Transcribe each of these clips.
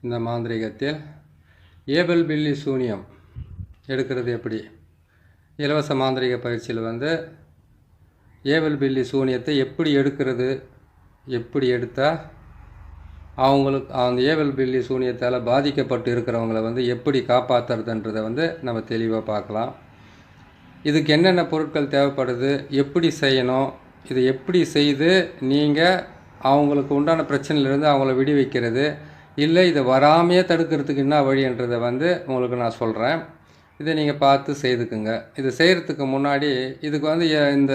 இந்த மாந்திரீகத்தில் ஏவல் பில்லி சூனியம் எடுக்கிறது எப்படி? இலவச மாந்திரீக பயிற்சியில் வந்து ஏவல் பில்லி சூனியத்தை எப்படி எடுக்கிறது, எப்படி எடுத்தால் அவங்களுக்கு அந்த ஏவல் பில்லி சூனியத்தால் பாதிக்கப்பட்டு இருக்கிறவங்கள வந்து எப்படி காப்பாற்றுறதுன்றதை வந்து நம்ம தெளிவாக பார்க்கலாம். இதுக்கு என்னென்ன பொருட்கள் தேவைப்படுது, எப்படி செய்யணும், இதை எப்படி செய்து நீங்கள் அவங்களுக்கு உண்டான பிரச்சனையிலேருந்து அவங்கள விடுவிக்கிறது, இல்லை இதை வராமையே தடுக்கிறதுக்கு என்ன வழின்றதை வந்து உங்களுக்கு நான் சொல்கிறேன். இதை நீங்கள் பார்த்து செய்துக்குங்க. இது செய்கிறதுக்கு முன்னாடி இதுக்கு வந்து இந்த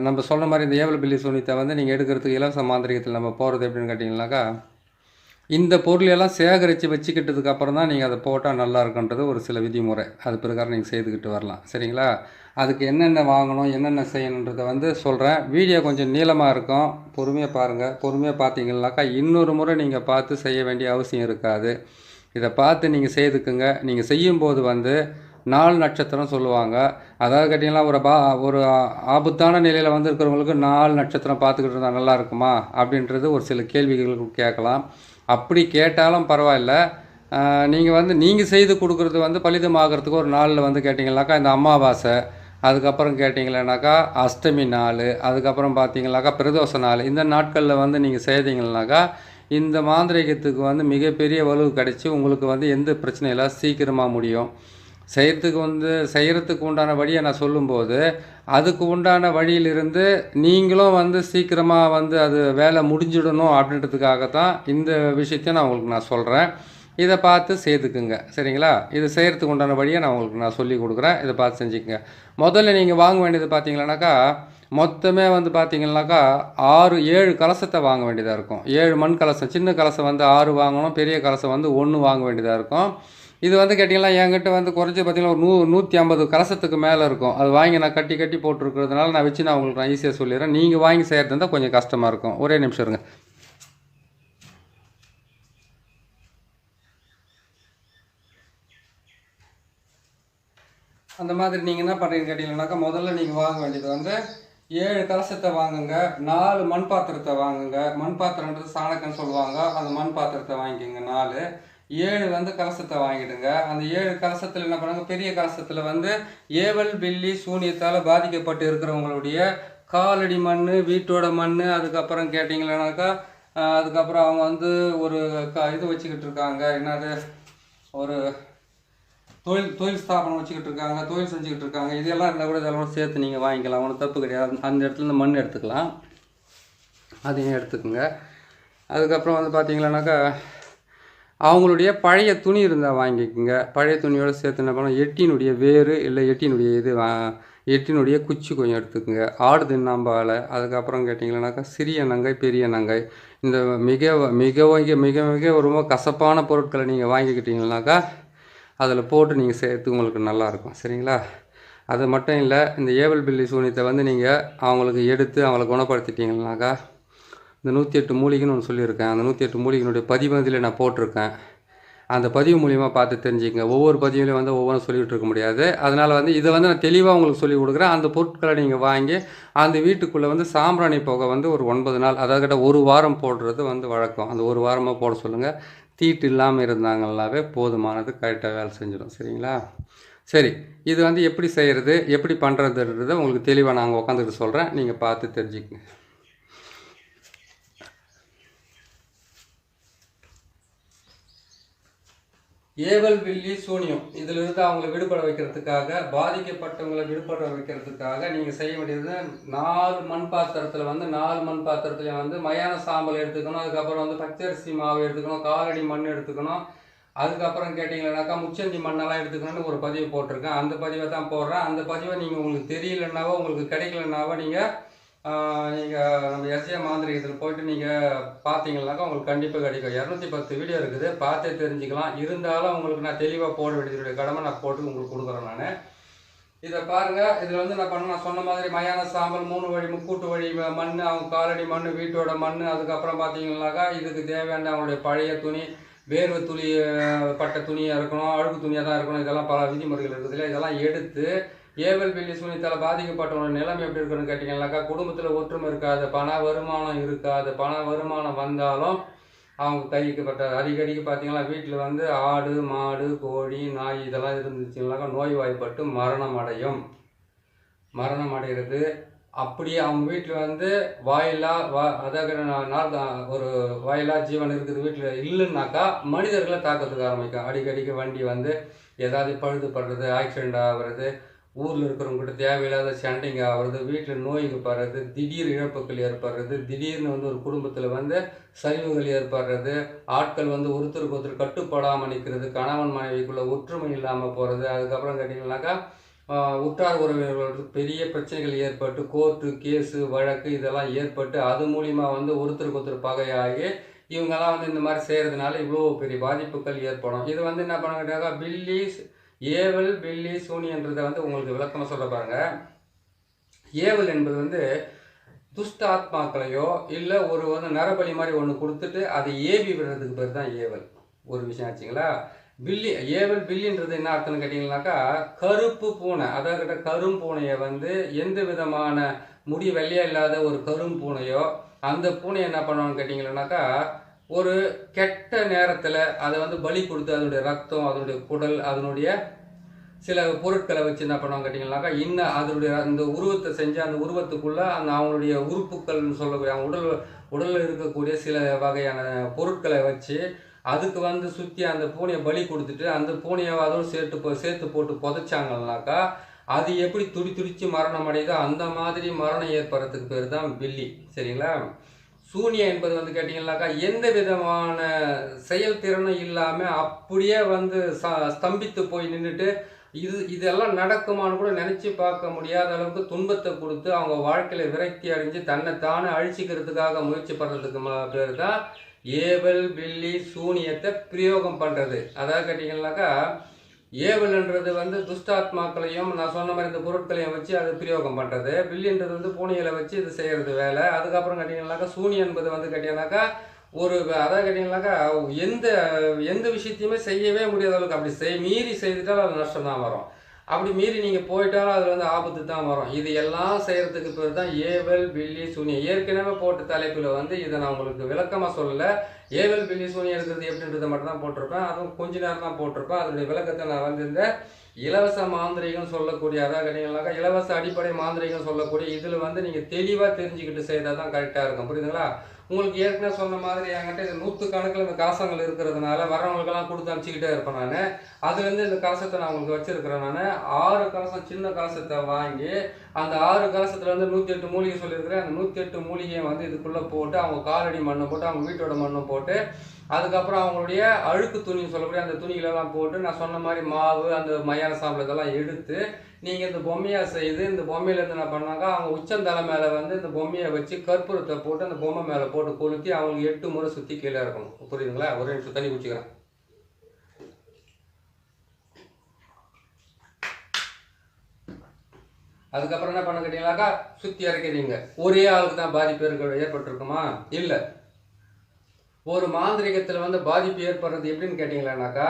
நம்ம சொன்ன மாதிரி இந்த ஏவல் பில்லி சூனியத்தை வந்து நீங்கள் எடுக்கிறதுக்கு இலவச மாந்திரிகத்தில் நம்ம போகிறது எப்படின்னு கேட்டிங்கனாக்கா, இந்த பொருளையெல்லாம் சேகரித்து வச்சுக்கிட்டதுக்கு அப்புறம் தான் நீங்கள் அதை போட்டால் நல்லா இருக்குன்றது ஒரு சில விதிமுறை. அது பிரகாரம் நீங்கள் செய்துக்கிட்டு வரலாம். சரிங்களா? அதுக்கு என்னென்ன வாங்கணும், என்னென்ன செய்யணுன்றதை வந்து சொல்கிறேன். வீடியோ கொஞ்சம் நீளமாக இருக்கும், பொறுமையாக பாருங்கள். பொறுமையாக பார்த்தீங்கன்னாக்கா இன்னொரு முறை நீங்கள் பார்த்து செய்ய வேண்டிய அவசியம் இருக்காது. இதை பார்த்து நீங்கள் செய்துக்குங்க. நீங்கள் செய்யும்போது வந்து 4 நட்சத்திரம் சொல்லுவாங்க. அதாவது கேட்டிங்கன்னா ஒரு ஆபத்தான நிலையில் வந்து இருக்கிறவங்களுக்கு 4 நட்சத்திரம் பார்த்துக்கிட்டு இருந்தால் நல்லா இருக்குமா அப்படின்றது ஒரு சில கேள்விகளுக்கு கேட்கலாம். அப்படி கேட்டாலும் பரவாயில்ல. நீங்கள் செய்து கொடுக்குறது வந்து பலிதமாகறதுக்கு ஒரு நாளில் வந்து கேட்டிங்கனாக்கா இந்த அமாவாசை, அதுக்கப்புறம் கேட்டிங்களேனாக்கா அஷ்டமி நாள், அதுக்கப்புறம் பார்த்தீங்கன்னாக்கா பிரதோஷ நாள், இந்த நாட்களில் வந்து நீங்கள் செய்தீங்கன்னாக்கா இந்த மாந்திரீகத்துக்கு வந்து மிகப்பெரிய வலு கிடச்சி உங்களுக்கு வந்து எந்த பிரச்சனையெல்லாம் சீக்கிரமாக முடியும். செய்கிறதுக்கு உண்டான வழியை நான் சொல்லும்போது அதுக்கு உண்டான வழியிலிருந்து நீங்களும் வந்து சீக்கிரமாக வந்து அது வேலை முடிஞ்சிடணும் அப்படின்றதுக்காகத்தான் இந்த விஷயத்தை நான் உங்களுக்கு சொல்கிறேன். இதை பார்த்து செய்துக்குங்க. சரிங்களா? இது செய்கிறதுக்கு உண்டான வழியை நான் சொல்லி கொடுக்குறேன். இதை பார்த்து செஞ்சுக்கங்க. முதல்ல நீங்கள் வாங்க வேண்டியது பார்த்தீங்கன்னாக்கா மொத்தமே வந்து பார்த்தீங்கன்னாக்கா 7 கலசத்தை வாங்க வேண்டியதாக இருக்கும். 7 மண் கலசம். சின்ன கலசம் வந்து 6 வாங்கணும், பெரிய கலசம் வந்து 1 வாங்க வேண்டியதாக இருக்கும். இது வந்து கேட்டிங்கன்னா என்கிட்ட வந்து குறைஞ்சி பார்த்திங்கன்னா ஒரு 150 கலசத்துக்கு மேலே இருக்கும். அது வாங்கி நான் கட்டி போட்டிருக்கிறதுனால நான் வச்சு உங்களுக்கு ஈஸியாக சொல்லிடுறேன். நீங்கள் வாங்கி செய்கிறது இருந்தால் கொஞ்சம் கஷ்டமாக இருக்கும். ஒரே நிமிஷம் இருங்க. அந்த மாதிரி நீங்கள் என்ன பண்ணுறீங்கன்னு கேட்டிங்கன்னாக்கா முதல்ல நீங்கள் வாங்க வேண்டியது வந்து 7 கலசத்தை வாங்குங்க. 4 மண் பாத்திரத்தை வாங்குங்க. மண் பாத்திரன்றது சாணக்கன்னு சொல்லுவாங்க. அந்த மண் பாத்திரத்தை வாங்கிக்கோங்க. 4 7 வந்து கலசத்தை வாங்கிடுங்க. அந்த 7 கலசத்தில் என்ன பண்ணுங்க, பெரிய கலசத்தில் வந்து ஏவல் பில்லி சூனியத்தால் பாதிக்கப்பட்டு இருக்கிறவங்களுடைய காலடி மண், வீட்டோட மண், அதுக்கப்புறம் கேட்டிங்களேனாக்கா அதுக்கப்புறம் அவங்க வந்து ஒரு இது வச்சுக்கிட்டு இருக்காங்க, என்னது ஒரு தொழில் ஸ்தாபனம் வச்சுக்கிட்டு இருக்காங்க, தொழில் செஞ்சுக்கிட்டு இருக்காங்க, இதெல்லாம் இருந்தால் கூட இதெல்லாம் சேர்த்து நீங்கள் வாங்கிக்கலாம். ஒன்றும் தப்பு கிடையாது. அந்த இடத்துல மண் எடுத்துக்கலாம், அதையும் எடுத்துக்கோங்க. அதுக்கப்புறம் வந்து பார்த்தீங்கன்னாக்கா அவங்களுடைய பழைய துணி இருந்தால் வாங்கிக்கோங்க. பழைய துணியோடு சேர்த்து என்ன பண்ணணும், எட்டினுடைய வேறு இல்லை எட்டினுடைய குச்சி கொஞ்சம் எடுத்துக்கோங்க. ஆடு தின்னாம்பாலை, அதுக்கப்புறம் கேட்டிங்கன்னாக்கா சிறிய நங்கை, பெரிய நங்கை, இந்த மிக ரொம்ப கசப்பான பொருட்களை நீங்கள் வாங்கிக்கிட்டீங்கன்னாக்கா அதில் போட்டு நீங்கள் சேர்த்து உங்களுக்கு நல்லாயிருக்கும். சரிங்களா? அது மட்டும் இல்லை, இந்த ஏவல் பில்லி சூனியத்தை வந்து நீங்கள் அவங்களுக்கு எடுத்து அவங்கள குணப்படுத்திட்டீங்கன்னாக்கா இந்த 108 மூலிகைன்னு ஒன்று சொல்லியிருக்கேன். அந்த 108 மூலிகையினுடைய பதிவு இதில் நான் போட்டிருக்கேன். அந்த பதிவு மூலியமாக பார்த்து தெரிஞ்சுக்கங்க. ஒவ்வொரு பதிவுலையும் வந்து ஒவ்வொன்றும் சொல்லிகிட்டு இருக்க முடியாது. அதனால் வந்து இதை வந்து நான் தெளிவாக உங்களுக்கு சொல்லிக் கொடுக்குறேன். அந்த பொருட்களை நீங்கள் வாங்கி அந்த வீட்டுக்குள்ளே வந்து சாம்பிராணி புகை வந்து ஒரு 9 நாள், அதாவது 1 வாரம் போடுறது வந்து வழக்கம். அந்த 1 வாரமாக போட சொல்லுங்கள். தீட்டு இல்லாமல் இருந்தாங்கன்னாவே போதுமானது, கரெக்டாக வேலை செஞ்சிடும். சரிங்களா? சரி, இது வந்து எப்படி செய்கிறது, எப்படி பண்ணுறதுன்றதை உங்களுக்கு தெளிவாக நாங்கள் உட்காந்துக்கிட்டு சொல்கிறேன். நீங்கள் பார்த்து தெரிஞ்சுக்கங்க. ஏவல் பில்லி சூனியம் இதிலிருந்து அவங்களை விடுபட வைக்கிறதுக்காக, பாதிக்கப்பட்டவங்களை விடுபட வைக்கிறதுக்காக நீங்கள் செய்ய வேண்டியது 4 மண் பாத்திரத்தில் வந்து 4 மண் பாத்திரத்துலேயும் வந்து மயான சாம்பல் எடுத்துக்கணும். அதுக்கப்புறம் வந்து பச்சரிசி மாவு எடுத்துக்கணும், காலடி மண் எடுத்துக்கணும். அதுக்கப்புறம் கேட்டிங்கன்னாக்கா முச்சந்தி மண்ணெல்லாம் எடுத்துக்கணும்னு ஒரு பதிவு போட்டிருக்கேன். அந்த பதிவை தான் போடுறேன். அந்த பதிவை நீங்கள் உங்களுக்கு தெரியலன்னாவோ உங்களுக்கு கிடைக்கலன்னாவோ நீங்கள் நம்ம எஸ்ஏ மாந்திரீகத்தில் போய்ட்டு நீங்கள் பார்த்தீங்கன்னாக்கா உங்களுக்கு கண்டிப்பாக கிடைக்கும். 210 வீடியோ இருக்குது, பார்த்தே தெரிஞ்சுக்கலாம். இருந்தாலும் உங்களுக்கு நான் தெளிவாக போட வேண்டியதுடைய கடமை நான் போட்டு உங்களுக்கு கொடுக்குறேன். நான் இதை பாருங்கள். இதில் வந்து நான் சொன்ன மாதிரி மயான சாம்பல், 3 வழி முக்கூட்டு வழி மண், அவங்க காலடி மண், வீட்டோட மண், அதுக்கப்புறம் பார்த்தீங்கன்னாக்கா இதுக்கு தேவையான அவங்களுடைய பழைய துணி, வேர்வை துளி பட்ட துணியாக இருக்கணும், அழுக்கு துணியாக தான் இருக்கணும். இதெல்லாம் பல விதிமுறைகள் இருக்குதுல்ல. இதெல்லாம் எடுத்து ஏவல் பில்லி சூனியத்தால் பாதிக்கப்பட்டவங்க நிலைமை எப்படி இருக்குன்னு கேட்டிங்கன்னாக்கா குடும்பத்தில் ஒற்றுமை இருக்காது, பண வருமானம் இருக்காது. பண வருமானம் வந்தாலும் அவங்க கைக்கு பட்ட அடிக்கடிக்கு பார்த்தீங்கன்னா வீட்டில் வந்து ஆடு மாடு கோழி நாய் இதெல்லாம் இருந்துச்சுன்னாக்கா நோய்வாய்ப்பட்டு மரணம் அடைகிறது. அப்படியே அவங்க வீட்டில் வந்து அதாவது ஒரு வாயிலா ஜீவன் இருக்குது வீட்டில் இல்லைன்னாக்கா மனிதர்களை தாக்கத்துக்கு ஆரம்பிக்கும். அடிக்கடிக்கு வண்டி வந்து ஏதாவது பழுதுபடுறது, ஆக்சிடெண்ட் ஆகிறது, ஊரில் இருக்கிறவங்ககிட்ட தேவையில்லாத சண்டைங்க ஆகிறது, வீட்டில் நோய்க்கு படுறது, திடீர் இழப்புகள் ஏற்படுறது, திடீர்னு வந்து ஒரு குடும்பத்தில் வந்து சரிவுகள் ஏற்படுறது, ஆட்கள் வந்து ஒருத்தருக்கு ஒருத்தர் கட்டுப்படாமல் நிற்கிறது, கணவன் மனைவிக்குள்ள ஒற்றுமை இல்லாமல் போகிறது. அதுக்கப்புறம் கேட்டிங்கன்னாக்கா உற்றார் உறவினர்களுக்கு பெரிய பிரச்சனைகள் ஏற்பட்டு கோர்ட்டு கேஸு வழக்கு இதெல்லாம் ஏற்பட்டு அது மூலிமா வந்து ஒருத்தருக்கு ஒருத்தர் பகையாகி இவங்கெல்லாம் வந்து இந்த மாதிரி செய்கிறதுனால இவ்வளோ பெரிய பாதிப்புகள் ஏற்படும். இது வந்து என்ன பண்ண ஏவல் பில்லி சூனியன்றதை வந்து உங்களுக்கு விளக்கமாக சொல்ல பாருங்க. ஏவல் என்பது வந்து துஷ்ட ஆத்மாக்களையோ இல்லை ஒரு வந்து நரபலி மாதிரி ஒன்று கொடுத்துட்டு அதை ஏவி விடுறதுக்கு பேர் தான் ஏவல். ஒரு விஷயம் ஆச்சுங்களா. பில்லின்றது என்ன அர்த்தம்னு கேட்டிங்கன்னாக்கா கருப்பு பூனை, அதாவது கரும்பூனையை வந்து எந்த விதமான முடி வெள்ளையா இல்லாத ஒரு கரும்பூனையோ அந்த பூனையை என்ன பண்ணுவான்னு கேட்டிங்கன்னாக்கா ஒரு கெட்ட நேரத்தில் அதை வந்து பலி கொடுத்து அதனுடைய ரத்தம், அதனுடைய குடல், அதனுடைய சில பொருட்களை வச்சு என்ன பண்ணுவாங்க கேட்டிங்கன்னாக்கா இன்னும் அதனுடைய அந்த உருவத்தை செஞ்சு அந்த உருவத்துக்குள்ளே அந்த அவங்களுடைய உறுப்புகள்னு சொல்லக்கூடிய அவங்க உடலில் இருக்கக்கூடிய சில வகையான பொருட்களை வச்சு அதுக்கு வந்து சுற்றி அந்த பூனையை பலி கொடுத்துட்டு அந்த பூனையை அதோடு சேர்த்து போட்டு புதைச்சாங்கன்னாக்கா அது எப்படி துடிச்சு மரணம் அடையுதோ அந்த மாதிரி மரணம் ஏற்படுறதுக்கு பேர் தான் பில்லி. சரிங்களா. சூனியம் என்பது வந்து கேட்டிங்கன்னாக்கா எந்த விதமான செயல்திறனும் இல்லாமல் அப்படியே வந்து ஸ்தம்பித்து போய் நின்றுட்டு இதெல்லாம் நடக்குமான்னு கூட நினச்சி பார்க்க முடியாத அளவுக்கு துன்பத்தை கொடுத்து அவங்க வாழ்க்கையில் விரக்தி அடைஞ்சு தன்னைத்தானே அழிச்சிக்கிறதுக்காக முயற்சி பண்ணுறதுக்கு பேர் தான் ஏவல் பில்லி சூனியத்தை பிரயோகம் பண்ணுறது. அதாவது கேட்டிங்கன்னாக்கா ஏவல்ன்றது வந்து துஷ்டாத்மாக்களையும் நான் சொன்ன மாதிரி இந்த பொருட்களையும் வச்சு அது பிரயோகம் பண்ணுறது. பில்லின்றது வந்து பூனைகளை வச்சு இது செய்கிறது வேலை. அதுக்கப்புறம் கேட்டிங்கன்னாக்கா சூனியம் என்பது வந்து கேட்டிங்கன்னாக்கா அதாவது கேட்டிங்கன்னாக்கா எந்த விஷயத்தையுமே செய்யவே முடியாத அளவுக்கு அப்படி மீறி செய்துட்டால் அது நஷ்டம் தான் வரும். அப்படி மீறி நீங்கள் போயிட்டாலும் அதில் வந்து ஆபத்து தான் வரும். இது எல்லாம் செய்கிறதுக்கு பேர் தான் ஏவல் பில்லி சூனியம். ஏற்கனவே போட்ட தலைப்பில் வந்து இதை நான் உங்களுக்கு விளக்கமாக சொல்லலை. ஏவல் பில்லி சூனியம் இருக்கிறது எப்படின்றத மட்டும் தான் போட்டிருப்பேன். அதுவும் கொஞ்ச நேரம் தான் போட்டிருப்பேன். அதனுடைய விளக்கத்தை நான் வந்து இந்த இலவச மாந்திரிகம் சொல்லக்கூடிய அதாவது கேட்டிங்கன்னாக்கா இலவச அடிப்படை மாந்திரிகம் சொல்லக்கூடிய இதில் வந்து நீங்கள் தெளிவாக தெரிஞ்சுக்கிட்டு செய்தால் தான் கரெக்டாக இருக்கும். புரியுதுங்களா. உங்களுக்கு ஏற்கனவே சொன்ன மாதிரி என்கிட்ட இந்த 100 கணக்கில் இந்த காசங்கள் இருக்கிறதுனால வரவங்களுக்கெல்லாம் கொடுத்து அனுப்பிச்சிக்கிட்டே இருப்பேன் நான். அதுலேருந்து இந்த கலசத்தை நான் உங்களுக்கு வச்சுருக்கிறேன். நான் 6 கலசம் சின்ன கலசத்தை வாங்கி அந்த 6 கலசத்தில் வந்து 108 மூலிகை சொல்லியிருக்கிறேன். அந்த 108 மூலிகையை வந்து இதுக்குள்ளே போட்டு அவங்க காலடி மண்ணை போட்டு அவங்க வீட்டோட மண்ணை போட்டு அதுக்கப்புறம் அவங்களுடைய அழுக்கு துணின்னு சொல்லக்கூடிய அந்த துணிகளெல்லாம் போட்டு நான் சொன்ன மாதிரி மாவு அந்த மயான சாம்பல் இதெல்லாம் எடுத்து நீங்கள் இந்த பொம்மையாக செய்து இந்த பொம்மையிலேருந்து என்ன பண்ணாங்க அவங்க உச்சந்தலை மேலே வந்து இந்த பொம்மையை வச்சு கற்பூரத்தை போட்டு அந்த பொம்மை மேலே போட்டு கொளுத்தி அவங்களுக்கு 8 முறை சுற்றி கீழே இருக்கணும். புரியுதுங்களா. ஒரு நிமிஷம் தண்ணி குடிச்சுக்கிறேன். அதுக்கப்புறம் என்ன பண்ண கேட்டீங்கன்னாக்கா சுற்றி இறக்கிறீங்க. ஒரே ஆளுக்கு தான் பாதிப்பு ஏற்பட்டிருக்குமா? இல்லை. ஒரு மாந்திரிகத்தில் வந்து பாதிப்பு ஏற்படுறது எப்படின்னு கேட்டிங்களானாக்கா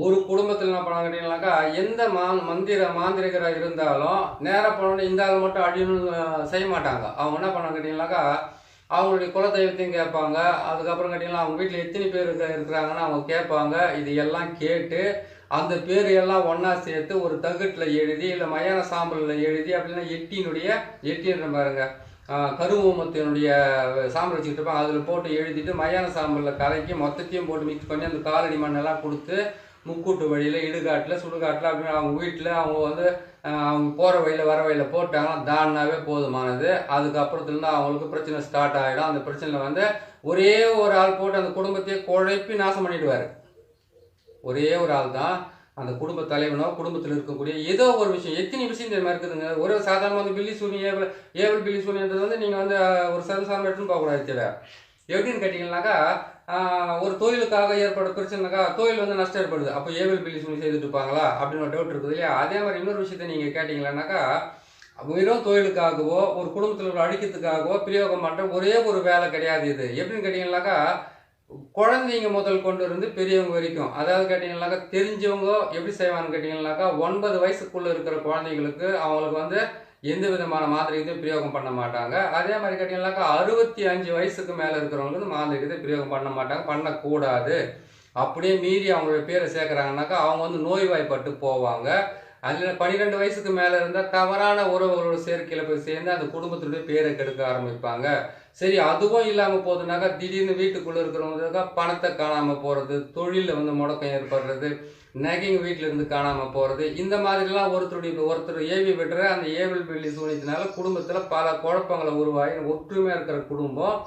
ஒரு குடும்பத்தில் என்ன பண்ண கேட்டிங்கனாக்கா எந்த மாந்திரிகராக இருந்தாலும் நேராக போனோன்னு இந்த ஆள் மட்டும் அழியணும்னு செய்ய மாட்டாங்க. அவங்க என்ன பண்ண கேட்டிங்கனாக்கா அவங்களுடைய குலதெய்வத்தையும் கேட்பாங்க. அதுக்கப்புறம் கேட்டிங்கன்னா அவங்க வீட்டில் எத்தனை பேர் இருக்கிறாங்கன்னு அவங்க கேட்பாங்க. இது எல்லாம் கேட்டு அந்த பேர் எல்லாம் ஒன்றா சேர்த்து ஒரு தகட்டில் எழுதி இல்லை மயான சாம்பலில் எழுதி அப்படின்னா எட்டின்ற பாருங்க கருவூமத்தினுடைய சாம்பல் வச்சுக்கிட்டு இருப்பாங்க. அதில் போட்டு எழுதிட்டு மயான சாம்பலில் கலக்கி மொத்தத்தையும் போட்டு மிக்ஸ் பண்ணி அந்த காலடி மண்ணெல்லாம் கொடுத்து முக்கூட்டு வழியில் இடுகாட்டில் சுடுகாட்டில் அப்படின்னு அவங்க வீட்டில் அவங்க வந்து அவங்க போகிற வழியில் வர வழியில் போட்டாங்கன்னா தானாவே போதுமானது. அதுக்கப்புறத்துலேருந்து அவங்களுக்கு பிரச்சனை ஸ்டார்ட் ஆகிடும். அந்த பிரச்சனையில் வந்து ஒரே ஒரு ஆள் போட்டு அந்த குடும்பத்தையே குழப்பி நாசம் பண்ணிடுவார். ஒரே ஒரு ஆள் தான் அந்த குடும்ப தலைவனோ குடும்பத்தில் இருக்கக்கூடிய ஏதோ ஒரு விஷயம் எத்தனை விஷயம் இந்த மாதிரி இருக்குதுங்க. ஒரு சாதாரண வந்து பில்லி சூனியம் ஏவல் பில்லி சூனியன்றது வந்து நீங்கள் வந்து ஒரு சர்வசாதாரண எடுத்துன்னு போகக்கூடாது. தேவை எப்படின்னு கேட்டிங்கன்னாக்கா ஒரு தொழிலுக்காக ஏற்பட பிரச்சனைனாக்கா தொழில் வந்து நஷ்டம் ஏற்படுது. அப்போ ஏவல் பில்லி சூனியம் செய்துட்டு இருப்பாங்களா அப்படின்னு ஒரு டவுட் இருக்குது இல்லையா. அதே மாதிரி இன்னொரு விஷயத்தை நீங்கள் கேட்டிங்களானாக்கா வெறும் தொழிலுக்காகவோ ஒரு குடும்பத்தில் அழிக்கிறதுக்காகவோ பிரயோகம் பண்ணுற ஒரே ஒரு வேலை கிடையாது இது. எப்படின்னு கேட்டிங்கன்னாக்கா குழந்தைங்க முதல் கொண்டு இருந்து பெரியவங்க வரைக்கும் அதாவது கேட்டிங்கன்னாக்கா தெரிஞ்சவங்க எப்படி செய்வாங்கன்னு கேட்டிங்கன்னாக்கா 9 வயசுக்குள்ளே இருக்கிற குழந்தைங்களுக்கு அவங்களுக்கு வந்து எந்த விதமான மாந்திரிகத்தையும் பிரயோகம் பண்ண மாட்டாங்க. அதே மாதிரி கேட்டிங்கன்னாக்கா 65 வயசுக்கு மேலே இருக்கிறவங்க வந்து மாந்திரிகத்தை பிரயோகம் பண்ண மாட்டாங்க, பண்ணக்கூடாது. அப்படியே மீறி அவங்களுடைய பேரை சேர்க்குறாங்கனாக்கா அவங்க வந்து நோய்வாய்ப்பட்டு போவாங்க. அதில் 12 வயசுக்கு மேலே இருந்தால் தவறான உறவுகளோட சேர்க்கையில் போய் சேர்ந்து அந்த குடும்பத்தினுடைய பேரை கெடுக்க ஆரம்பிப்பாங்க. சரி, அதுவும் இல்லாமல் போகுதுனாக்கா திடீர்னு வீட்டுக்குள்ளே இருக்கிறவங்களுக்கா பணத்தை காணாமல் போகிறது, தொழிலில் வந்து முடக்கம் ஏற்படுறது, நகைங்க வீட்டில் இருந்து காணாமல் போகிறது, இந்த மாதிரிலாம் ஒருத்தர் ஏவி விடுற அந்த ஏவல் பில்லி சூனியத்தினால குடும்பத்தில் பல குழப்பங்களை உருவாகி ஒற்றுமையாக இருக்கிற குடும்பம்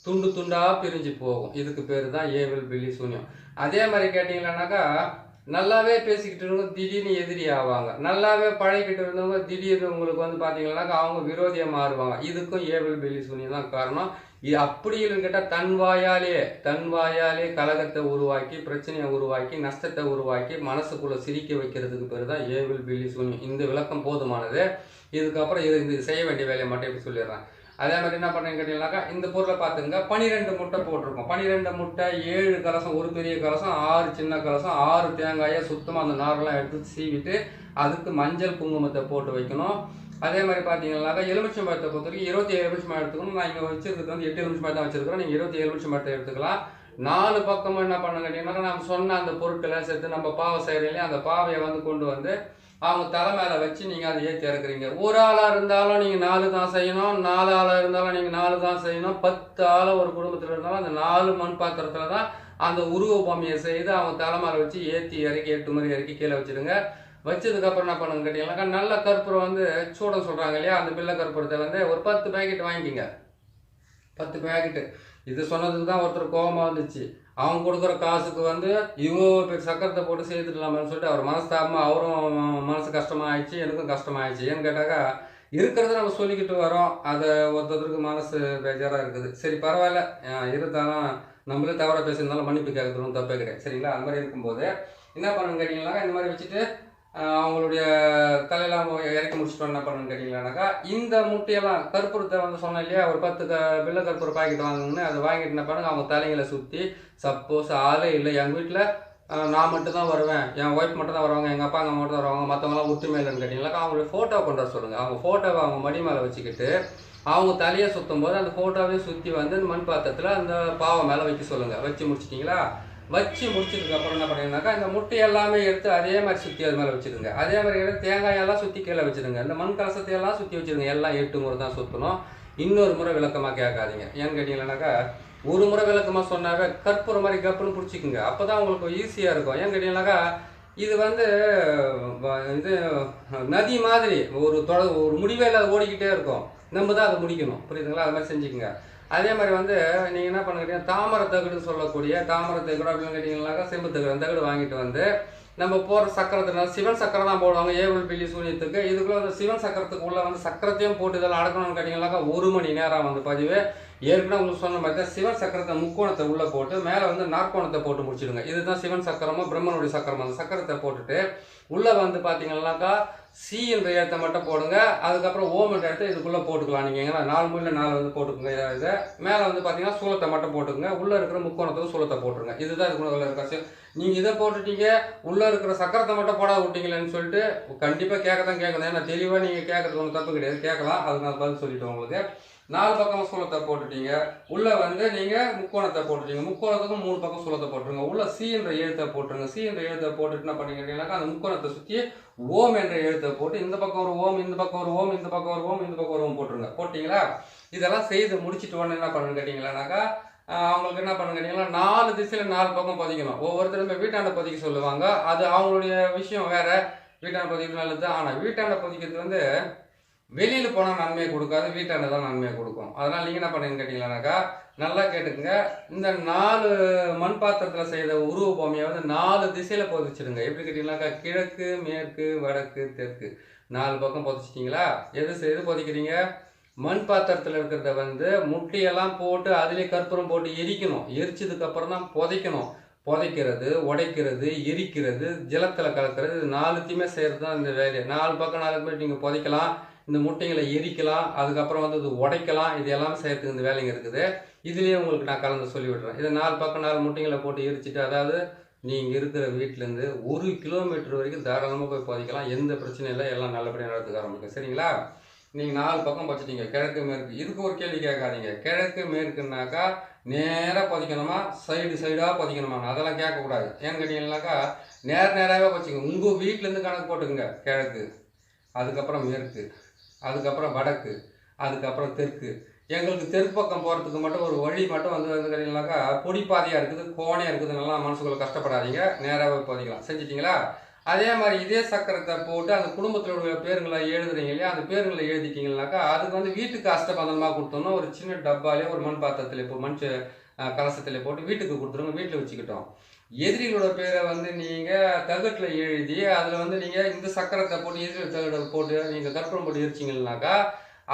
துண்டு துண்டாக பிரிஞ்சு போகும். இதுக்கு பேர் தான் ஏவல் பில்லி சூனியம். அதே மாதிரி கேட்டிங்களானாக்கா நல்லாவே பேசிக்கிட்டு இருந்தவங்க திடீர்னு எதிரி ஆவாங்க, நல்லாவே பழகிக்கிட்டு இருந்தவங்க திடீர்னு உங்களுக்கு வந்து பார்த்தீங்கன்னாக்கா அவங்க விரோதியாக மாறுவாங்க. இதுக்கும் ஏவல் பில்லி சூனியம் தான் காரணம். இது அப்படி இல்லைன்னு கேட்டால் தன் வாயாலே கலகத்தை உருவாக்கி, பிரச்சனையை உருவாக்கி, நஷ்டத்தை உருவாக்கி, மனசுக்குள்ளே சிரிக்க வைக்கிறதுக்கு பேர் தான் ஏவல் பில்லி சூனியம். இந்த விளக்கம் போதுமானது. இதுக்கப்புறம் இது செய்ய வேண்டிய வேலையை மட்டும் எப்படி சொல்லிடுறேன். அதே மாதிரி என்ன பண்ணுறேன்னு கேட்டீங்கன்னாக்கா இந்த பொருளை பார்த்துங்க. 12 முட்டை போட்டிருக்கோம். 12 முட்டை, 7 கலசம், ஒரு பெரிய கலசம், 6 சின்ன கலசம், 6 தேங்காயை சுத்தமாக அந்த நாரெல்லாம் எடுத்து சீவிட்டு அதுக்கு மஞ்சள் குங்குமத்தை போட்டு வைக்கணும். அதே மாதிரி பார்த்தீங்கன்னாக்கா எலுமிச்சம்பழத்தை பொறுத்த வரைக்கும் 27 எலுமிச்சம்பழம் எடுத்துக்கணும். நான் இங்கே வச்சிருக்கிறது வந்து 8 எலுமிச்சம்பழம் தான் வச்சிருக்கிறோம். நீங்கள் 27 எலுமிச்சம்பழத்தை எடுத்துக்கலாம். 4 பக்கமும் என்ன பண்ண கேட்டீங்கன்னாக்கா நம்ம சொன்ன அந்த பொருட்களை சேர்த்து நம்ம பாவை செய்கிறீங்களே அந்த பாவையை வந்து கொண்டு வந்து அவங்க தலை மேலே வச்சு நீங்கள் அதை ஏற்றி இறக்குறீங்க. ஒரு ஆளாக இருந்தாலும் நீங்கள் 4 தான் செய்யணும், 4 ஆளாக இருந்தாலும் நீங்கள் 4 தான் செய்யணும், 10 ஆள் ஒரு குடும்பத்தில் இருந்தாலும் அந்த 4 மண் பாத்திரத்தில் தான் அந்த உருவ பொம்மையை செய்து அவங்க தலை மேலே வச்சு ஏற்றி இறக்கி 8 முறை இறக்கி கீழே வச்சுடுங்க. வச்சதுக்கப்புறம் என்ன பண்ணுங்க கேட்டீங்கன்னாக்கா நல்ல கற்பூரம் வந்து சூடம் சொல்கிறாங்க இல்லையா, அந்த பிள்ளை கற்பூரத்தை வந்து ஒரு 10 பேக்கெட் வாங்கிக்கிங்க. 10 பேக்கெட்டு. இது சொன்னதுக்கு தான் ஒருத்தர் கோபமாக வந்துச்சு. அவங்க கொடுக்குற காசுக்கு வந்து இவ்வளோ பேர் சக்கரத்தை போட்டு சேர்த்துடலாமான்னு சொல்லிட்டு அவர் மனஸ்தாபமாக அவரும் மனசு கஷ்டமாகிடுச்சு, எனக்கும் கஷ்டமாகிடுச்சு. ஏன்னு கேட்டாக்கா இருக்கிறத நம்ம சொல்லிக்கிட்டு வரோம், அதை ஒருத்தருக்கு மனசு பேஜாராக இருக்குது. சரி பரவாயில்ல, இருந்தாலும் நம்மளே தவறாக பேசியிருந்தாலும் மன்னிப்பு கேட்கறதும் தப்பே கிடையாது. சரிங்களா? அந்த மாதிரி இருக்கும்போது என்ன பண்ணுன்னு கேட்டிங்கன்னாக்கா இந்த மாதிரி வச்சுட்டு அவங்களுடைய தலையெல்லாம் இறக்கி முடிச்சுட்டு என்ன பண்ணுன்னு கேட்டிங்களானாக்கா இந்த முட்டையெல்லாம் கற்பூரத்தை வந்து சொன்னேன் இல்லையா, ஒரு 10 பில்லை கற்பூர பாக்கெட் வாங்கணுன்னு அதை வாங்கிட்டு என்ன பண்ணுங்க அவங்க தலைங்களை சுற்றி, சப்போஸ் ஆளே இல்லை எங்கள் வீட்டில் நான் மட்டும் தான் வருவேன், என் ஒய்ஃப் மட்டும் தான் வருவாங்க, எங்கள் அப்பா அம்மா மட்டும் தான் வருவாங்க, மற்றவங்களாம் ஒற்றுமை இல்லைன்னு கேட்டிங்கனாக்கா அவங்களுடைய ஃபோட்டோ கொண்டு வர சொல்லுங்கள். அவங்க ஃபோட்டோவை அவங்க மடி மேலே வச்சுக்கிட்டு அவங்க தலையை சுற்றும் போது அந்த ஃபோட்டோவையும் சுற்றி வந்து அந்த மண் பாத்திரத்தில் அந்த பாவை மேலே வைக்க சொல்லுங்கள். வச்சு முடிச்சிட்டிங்களா? வச்சு முடிச்சதுக்கப்புறம் என்ன பண்ணிங்கனாக்கா இந்த முட்டை எல்லாமே எடுத்து அதே மாதிரி சுற்றி அது மேலே வச்சுருங்க. அதே மாதிரி எடுத்து தேங்காயெல்லாம் சுற்றி கீழே வச்சுருங்க. இந்த மண் கலசத்தையெல்லாம் சுற்றி வச்சுருங்க. எல்லாம் 8 முறை தான் சுற்றணும். இன்னொரு முறை விளக்கமாக கேட்காதீங்க. ஏன்னு கேட்டிங்கன்னாக்கா ஒரு முறை விளக்கமாக சொன்னாவே கற்பூரம் மாதிரி கப்புன்னு பிடிச்சிக்குங்க. அப்போ தான் உங்களுக்கு ஈஸியாக இருக்கும். ஏன்னு கேட்டிங்கன்னாக்கா இது வந்து இது நதி மாதிரி ஒரு முடிவே இல்லாத ஓடிக்கிட்டே இருக்கும். நம்ம தான் அதை முடிக்கணும். புரியுதுங்களா? அது மாதிரி செஞ்சுக்கோங்க. அதே மாதிரி வந்து நீங்கள் என்ன பண்ணுறீங்க, தாமரை தகடுன்னு சொல்லக்கூடிய தாமரை தகடு அப்படின்னு கேட்டிங்கன்னாக்கா செம்பு தகடு, அந்த தகடு வாங்கிட்டு வந்து நம்ம போகிற சக்கரத்தினால சிவன் சக்கரம் தான் போடுவாங்க ஏவல் பில்லி சூனியத்துக்கு. இதுக்குள்ளே வந்து சிவன் சக்கரத்துக்கு உள்ளே வந்து சக்கரத்தையும் போட்டு இதெல்லாம் அடக்கணும்னு கேட்டிங்கன்னாக்கா 1 மணி நேரம் வந்து பதிவு. ஏற்கனவே உங்களுக்கு சொன்ன மாதிரி தான் சிவன் சக்கரத்தை முக்கோணத்தை உள்ளே போட்டு மேலே வந்து நாற்கோணத்தை போட்டு முடிச்சிடுங்க. இதுதான் சிவன் சக்கரமோ பிரம்மனுடைய சக்கரமோ. அந்த சக்கரத்தை போட்டுட்டு உள்ளே வந்து பார்த்தீங்கன்னாக்கா சி என்ற எழுத்தை மட்டும் போடுங்க. அதுக்கப்புறம் ஓம் என்ற எழுத்தை இதுக்குள்ளே போட்டுக்கலாம். நீங்கள் எங்கன்னா 4 மூலையில் 4 வந்து போட்டுக்கோங்க. இதை மேலே வந்து பார்த்தீங்கன்னா சூலத்தை மட்டும் போட்டுக்கோங்க. உள்ளே இருக்கிற முக்கோணத்துக்கு சூலத்தை போட்டுருங்க. இதுதான் இதுக்குள்ள இருக்காச்சு. நீங்கள் இதை போட்டுட்டீங்க, உள்ளே இருக்கிற சக்கரத்தை மட்டும் போட விட்டீங்களேன்னு சொல்லிட்டு கண்டிப்பாக கேட்க கேட்கணும். ஏன்னா தெளிவாக நீங்கள் கேட்கறது ஒன்றும் தப்பு கிடையாது, கேட்கலாம். அதுக்கு நான் பதில் சொல்லிவிட்டேன் உங்களுக்கு. 4 பக்கம் சூலத்தை போட்டுட்டீங்க. உள்ளே வந்து நீங்கள் முக்கோணத்தை போட்டுட்டீங்க. முக்கோணத்துக்கும் 3 பக்கம் சூலத்தை போட்டுருங்க. உள்ளே சி என்ற எழுத்தை போட்டுருங்க. சி என்ற எழுத்தை போட்டுட்டு என்ன பண்ணிக்கிறீங்கன்னாக்கா அந்த முக்கோணத்தை சுற்றி ஓம் என்ற எழுத்தை போட்டு இந்த பக்கம் ஒரு ஓம், இந்த பக்கம் ஒரு ஓம், இந்த பக்கம் ஒரு ஓம், இந்த பக்கம் ஒரு ஓம் போட்டுருங்க. போட்டிங்களா? இதெல்லாம் செய்து முடிச்சுட்டு உடனே என்ன பண்ணுன்னு கேட்டிங்களானாக்கா அவங்களுக்கு என்ன பண்ணுன்னு கேட்டிங்கன்னா 4 திசையில் 4 பக்கம் பதிக்கணும். ஒவ்வொருத்தருமே வீட்டாண்ட பதிக்க சொல்லுவாங்க. அது அவங்களுடைய விஷயம் வேறு. வீட்டாண்ட பதிக்கிறது நல்லது. ஆனால் வீட்டாண்ட பதிக்கிறது வந்து வெளியில் போனால் நன்மையை கொடுக்காது, வீட்டாண்ட தான் நன்மையை கொடுக்கும். அதனால் நீங்கள் என்ன பண்ணுங்கன்னு கேட்டிங்களானாக்கா நல்லா கேட்டுக்குங்க. இந்த 4 மண் பாத்திரத்தில் செய்த உருவ பொம்மையை வந்து 4 திசையில் பதிச்சிடுங்க. எப்படி கேட்டிங்கனாக்கா கிழக்கு, மேற்கு, வடக்கு, தெற்கு 4 பக்கம் பதிச்சிட்டிங்களா? எது பதிக்கிறீங்க? மண் பாத்திரத்தில் இருக்கிறத வந்து முட்டையெல்லாம் போட்டு அதிலே கற்பூரம் போட்டு எரிக்கணும். எரிச்சதுக்கப்புறம் தான் புதைக்கணும். புதைக்கிறது, உடைக்கிறது, எரிக்கிறது, ஜலத்தில் கலக்கிறது, இது 4த்தையுமே செய்கிறது தான் இந்த வேலையை. 4 பக்கம் 4 பேர் நீங்கள் புதைக்கலாம், இந்த முட்டைங்களை எரிக்கலாம், அதுக்கப்புறம் வந்து இது உடைக்கலாம். இது எல்லாமே செய்யறதுக்கு இந்த வேலைங்க இருக்குது. இதுலேயே உங்களுக்கு நான் கலந்து சொல்லி விடுறேன். இதை 4 பக்கம் 4 முட்டைங்களை போட்டு எரிச்சிட்டு, அதாவது நீங்கள் இருக்கிற வீட்டிலேருந்து 1 கிலோமீட்டர் வரைக்கும் தாராளமாக போய் புதைக்கலாம். எந்த பிரச்சனையும் இல்லை, எல்லாம் நல்லபடியாக நடத்துக்க ஆரம்பிக்கும். சரிங்களா? நீங்கள் 4 பக்கம் பதிச்சிட்டீங்க, கிழக்கு மேற்கு. இதுக்கு ஒரு கேள்வி கேட்காதீங்க. கிழக்கு மேற்குனாக்கா நேராக பதிக்கணுமா, சைடாக பதிக்கணுமாங்க, அதெல்லாம் கேட்கக்கூடாது. ஏன்னு கேட்டீங்கன்னாக்கா நேராகவே பதிச்சிங்க. உங்கள் வீட்டிலேருந்து கணக்கு போட்டுக்குங்க. கிழக்கு, அதுக்கப்புறம் மேற்கு, அதுக்கப்புறம் வடக்கு, அதுக்கப்புறம் தெற்கு. எங்களுக்கு தெற்கு பக்கம் போகிறதுக்கு மட்டும் ஒரு வழி மட்டும் வந்து கேட்டிங்கனாக்கா பொடிப்பாதையாக இருக்குது, கோணையாக இருக்குது. நல்லா மனசுக்குள்ள கஷ்டப்படாதீங்க, நேராகவே பதிக்கலாம். செஞ்சிட்டிங்களா? அதே மாதிரி இதே சக்கரத்தை போட்டு அந்த குடும்பத்தினுடைய பேருங்களை எழுதுறீங்க இல்லையா, அந்த பேருங்களை எழுதிட்டீங்கன்னாக்கா அதுக்கு வந்து வீட்டுக்கு அஷ்டபந்தமாக கொடுத்தோம்னா ஒரு சின்ன டப்பாலே ஒரு மண் பாத்திரத்தில் இப்போ கலசத்தில் போட்டு வீட்டுக்கு கொடுத்துருங்க, வீட்டில் வச்சுக்கிட்டோம். எதிரிகளோட பேரை வந்து நீங்கள் தகட்டில் எழுதி அதில் வந்து நீங்கள் இந்த சக்கரத்தை போட்டு எதிரிகள் தகட்டை போட்டு நீங்கள் கற்பூரம் போட்டு எரிச்சிங்கன்னாக்கா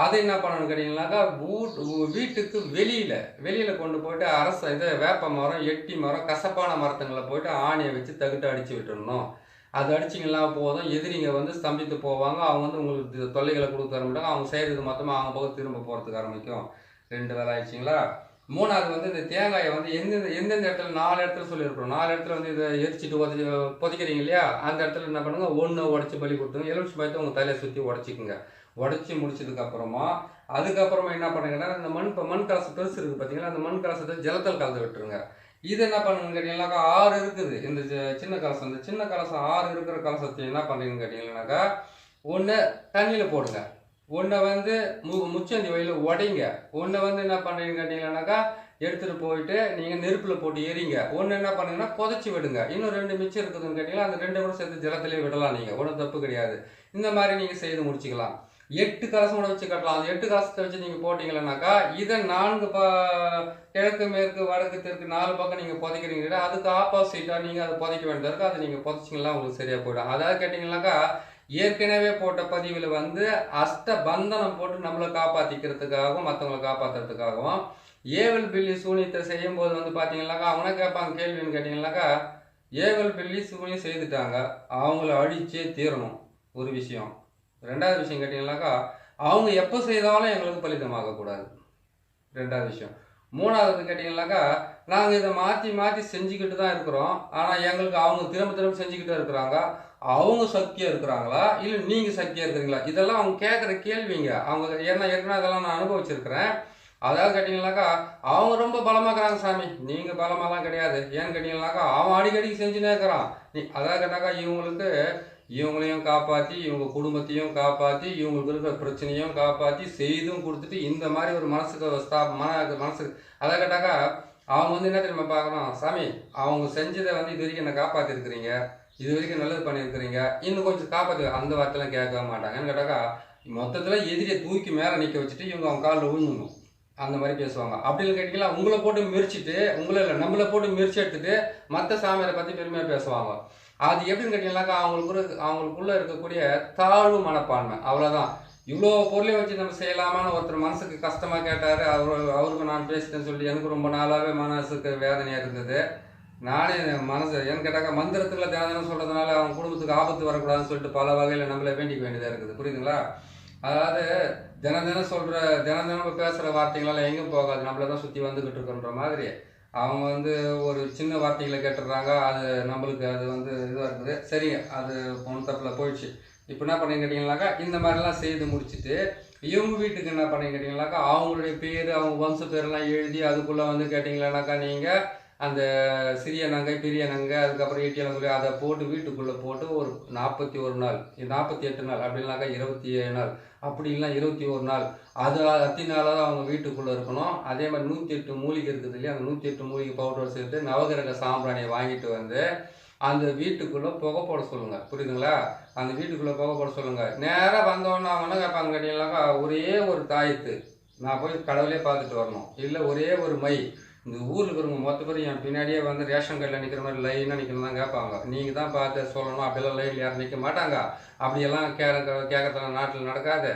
அதை என்ன பண்ணணும்னு கேட்டிங்கன்னாக்கா வீட்டுக்கு வெளியில் கொண்டு போயிட்டு இதை வேப்ப மரம், எட்டி மரம், கசப்பான மரத்துங்களை போயிட்டு ஆணியை வச்சு தகட்டை அடித்து விட்டுடணும். அது அடிச்சிங்கன்னா போதும், எதிரிங்க வந்து ஸ்தம்பித்து போவாங்க. அவங்க வந்து உங்களுக்கு தொல்லைகளை கொடுக்க ஆரம்பிட்டாங்க. அவங்க செய்கிறது மொத்தமாக அவங்க பக்கம் திரும்ப போகிறதுக்கு ஆரம்பிக்கும். 2 வேலை ஆயிடுச்சிங்களா? 3வது வந்து இந்த தேங்காயை வந்து எந்தெந்த இடத்துல 4 இடத்துல சொல்லியிருக்கிறோம். 4 இடத்துல வந்து இதை எரிச்சிட்டு பொதிக்கிறீங்க இல்லையா, அந்த இடத்துல என்ன பண்ணுங்க, 1 உடச்சி பலி கொடுத்துங்க. எலுமிச்சை பழத்தை உங்கள் தலையை சுற்றி உடச்சிக்குங்க. உடச்சி முடிச்சதுக்கப்புறமா அதுக்கப்புறமா என்ன பண்ணுங்கன்னா இந்த மண் கலசம் பெருசு இருக்குது பார்த்தீங்களா, அந்த மண் கலசத்தை ஜலத்தில் கலந்து விட்டுருங்க. இது என்ன பண்ணுங்கன்னு கேட்டீங்கன்னாக்கா 6 இருக்குது இந்த சின்ன கலசம். இந்த சின்ன கலசம் 6 இருக்கிற கலசத்தை என்ன பண்ணுறீங்கன்னு கேட்டீங்கன்னாக்கா 1 தண்ணியில் போடுங்க, 1 வந்து முச்சந்தி வயலில் உடைங்க, 1 வந்து என்ன பண்ணுறீங்கன்னு கேட்டீங்கன்னாக்கா எடுத்துகிட்டு போயிட்டு நீங்கள் நெருப்பில் போட்டு எரிங்க. 1 என்ன பண்ணுங்கன்னா புதைச்சி விடுங்க. இன்னும் 2 மிச்சம் இருக்குதுன்னு கேட்டிங்கன்னா அந்த 2 கூட சேர்த்து ஜலத்திலே விடலாம். நீங்கள் ஒன்றும் தப்பு கிடையாது. இந்த மாதிரி நீங்கள் செய்து முடிச்சுக்கலாம். 8 கலசம் கூட வச்சு கட்டலாம். அந்த 8 கலசத்தை வச்சு நீங்கள் போட்டிங்கன்னாக்கா இதை 4 கிழக்கு மேற்கு வடக்கு தெற்கு 4 பக்கம் நீங்கள் புதைக்கிறீங்க. அதுக்கு ஆப்போசிட்டாக நீங்கள் அதை புதைக்க வேண்டியதாக இருக்குது. அதை நீங்கள் புதைச்சிங்கன்னா உங்களுக்கு சரியாக போய்டும். அதாவது கேட்டிங்கன்னாக்கா ஏற்கனவே போட்ட பதிவில் வந்து அஷ்டபந்தனம் போட்டு நம்மளை காப்பாற்றிக்கிறதுக்காகவும் மற்றவங்களை காப்பாற்றுறதுக்காகவும் ஏவல் பில்லி சூனியத்தை செய்யும்போது வந்து பார்த்தீங்கன்னாக்கா அவங்க கேட்பாங்க கேள்வின்னு கேட்டிங்கன்னாக்கா ஏவல் பில்லி சூனியம் செய்துட்டாங்க, அவங்கள அழிச்சே தீரணும் ஒரு விஷயம். 2வது விஷயம் கேட்டிங்கன்னாக்கா அவங்க எப்போ செய்தாலும் எங்களுக்கு பலிதமாகக்கூடாது, 2வது விஷயம். 3வது கேட்டிங்கன்னாக்கா நாங்கள் இதை மாற்றி செஞ்சுக்கிட்டு தான் இருக்கிறோம். ஆனால் எங்களுக்கு அவங்க திரும்ப செஞ்சுக்கிட்டு இருக்கிறாங்க. அவங்க சக்தியாக இருக்கிறாங்களா இல்லை நீங்கள் சக்தியாக இருக்கிறீங்களா, இதெல்லாம் அவங்க கேட்குற கேள்விங்க. அவங்க ஏற்கனவே அதெல்லாம் நான் அனுபவிச்சிருக்கிறேன். அதாவது கேட்டிங்கன்னாக்கா அவங்க ரொம்ப பலமாக்குறாங்க சாமி, நீங்கள் பலமாலாம் கிடையாது. ஏன்னு கேட்டிங்கன்னாக்கா அவன் அடிக்கடிக்கு செஞ்சுனே இருக்கிறான். அதாவது கேட்டாக்கா இவங்களையும் காப்பாற்றி இவங்க குடும்பத்தையும் காப்பாற்றி இவங்களுக்கு இருக்கிற பிரச்சனையும் காப்பாற்றி செய்தும் கொடுத்துட்டு இந்த மாதிரி ஒரு மனசுக்கு அதை கேட்டாக்கா அவங்க வந்து என்ன தெரியுமா பார்க்கணும், சாமி அவங்க செஞ்சதை வந்து இது வரைக்கும் என்ன காப்பாற்றிருக்கிறீங்க, இது வரைக்கும் நல்லது பண்ணியிருக்கிறீங்க, இன்னும் கொஞ்சம் காப்பாற்று, அந்த வார்த்தைலாம் கேட்க மாட்டாங்க. ஏன்னு கேட்டாக்கா மொத்தத்தில் எதிரியை தூக்கி மேலே நிற்க வச்சுட்டு இவங்க அவங்க காலில் விழுந்துடணும், அந்த மாதிரி பேசுவாங்க. அப்படின்னு கேட்டிங்கன்னா உங்களை போட்டு மிரிச்சிட்டு நம்மளை போட்டு மிரிச்சு எடுத்துட்டு மற்ற சாமியாரை பற்றி பெருமையாக பேசுவாங்க. அது எப்படின்னு கேட்டிங்கன்னாக்கா அவங்களுக்குள்ளே இருக்கக்கூடிய தாழ்வு மனப்பான்மை, அவ்வளோதான். இவ்வளோ பொருளையும் வச்சு நம்ம செய்யலாமான்னு ஒருத்தர் மனசுக்கு கஷ்டமாக கேட்டார். அவருக்கு நான் பேசிட்டேன்னு சொல்லி எனக்கு ரொம்ப நாளாகவே மனசுக்கு வேதனையாக இருந்தது. நானே ஏன்னு கேட்டாக்கா மந்திரத்துக்குள்ள தினம் சொல்கிறதுனால அவங்க குடும்பத்துக்கு ஆபத்து வரக்கூடாதுன்னு சொல்லிட்டு பல வகையில் நம்மளை வேண்டிக்க வேண்டியதாக இருக்குது, புரியுதுங்களா? அதாவது தினம் பேசுகிற வார்த்தைகளால் எங்கேயும் போகாது, நம்மளை தான் சுற்றி வந்துக்கிட்டு இருக்குன்ற மாதிரி அவங்க வந்து ஒரு சின்ன வார்த்தைகளை கேட்டுடுறாங்க. அது நம்மளுக்கு அது வந்து இதுவாக இருக்குது. சரிங்க, அது ஒன்றும் தப்பில் போயிடுச்சு. இப்போ என்ன பண்ணி கேட்டிங்கனாக்கா இந்த மாதிரிலாம் செய்து முடிச்சுட்டு இவங்க வீட்டுக்கு என்ன பண்ணி கேட்டிங்கனாக்கா அவங்களுடைய பேர் அவங்க வம்ச பேரெல்லாம் எழுதி அதுக்குள்ளே வந்து கேட்டிங்களானாக்கா நீங்கள் அந்த சிறிய நங்கை பெரிய நங்கை அதுக்கப்புறம் ஈட்டியலங்குடி அதை போட்டு வீட்டுக்குள்ளே போட்டு ஒரு 41 நாள் 48 நாள் அப்படின்னாக்கா 27 நாள் அப்படி இல்லைனா 21 நாள் அது அத்தி நாளாக தான் அவங்க வீட்டுக்குள்ளே இருக்கணும். அதே மாதிரி 108 மூலிகை இருக்குது இல்லையா, அந்த 108 மூலிகை பவுடர் சேர்த்து நவகிரக சாம்பிராணியை வாங்கிட்டு வந்து அந்த வீட்டுக்குள்ளே புகை போட சொல்லுங்கள், புரியுதுங்களா? அந்த வீட்டுக்குள்ளே புகை போட சொல்லுங்கள். நேராக வந்தோன்னே அவங்க என்ன கேட்பாங்க கேட்டீங்கன்னாக்கா ஒரே ஒரு தாயத்து நான் போய் கடவுளே பார்த்துட்டு வரணும், இல்லை ஒரே ஒரு மை. இந்த ஊரில் இருக்கிறவங்க மொத்த பேர் என் பின்னாடியே வந்து ரேஷன் கார்டில் நிற்கிற மாதிரி லைனாக நிற்கணும் தான் கேட்பாங்க. நீங்கள் தான் பார்த்து சொல்லணும், அப்படியெல்லாம் லைனில் யாரும் நிற்க மாட்டாங்க. அப்படியெல்லாம் கேட்கறதுலாம் நாட்டில் நடக்காது.